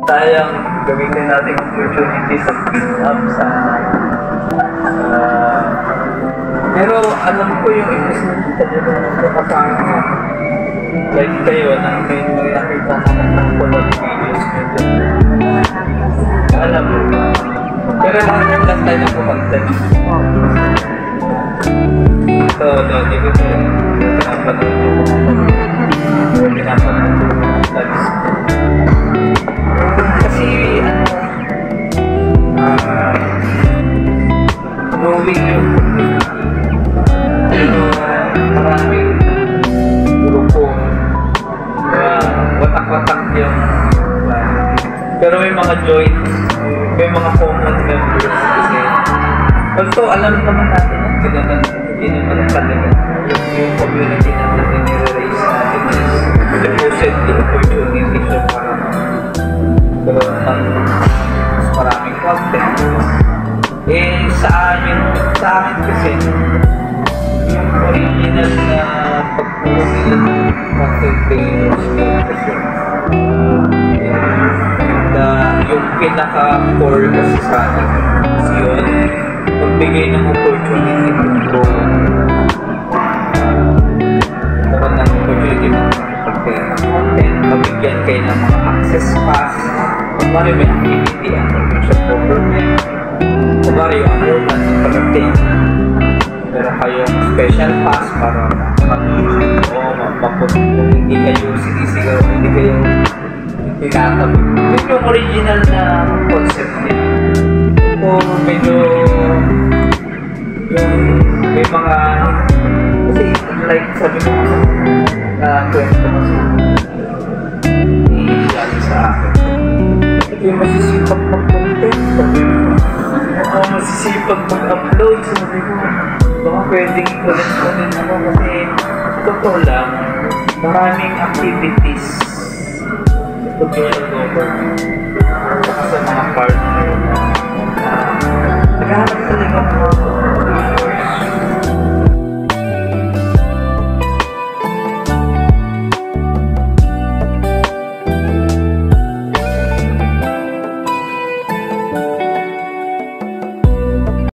Sayang gamitin natin opportunity sa pick-up sa pero alam ko yung ipisnita nila na kasama like kayo na may nakita ng collab videos nito. Alam mo. Pero last time na po content. So, di ko siya pinapanood vlogs. Kasi, knowing yung maraming grupo watak-watak yung pero may mga joints, may mga common members kasi although alam naman natin hindi naman talaga yung community natin nire-raise natin is supposed the opportunity siya para magkaroon ng mas maraming content. Eh sa akin kasi yung original na pagpuro nila ng content creators kasi yung pinaka-core kasi sa akin is yun magbigay ng opportunity to grow naman ng opportunity ng pagpera ng content mabigyan kayo ng mga access pass kumari may activity ang provincial government kumari yung amutan ng parating meron kayong special pass para kung hindi kayo sinisigaw hindi kayo tinatabi yun yung original na concept niya o medyo yung may mga kasi like sabi ko kwento kasi i-jali sa akin ito yung masisipag mag-content sabi ko masisipag mag-upload sabi ko baka pwedeng ulit-ulit ako kasi totoo lang maraming activities sa provincial government saka sa mga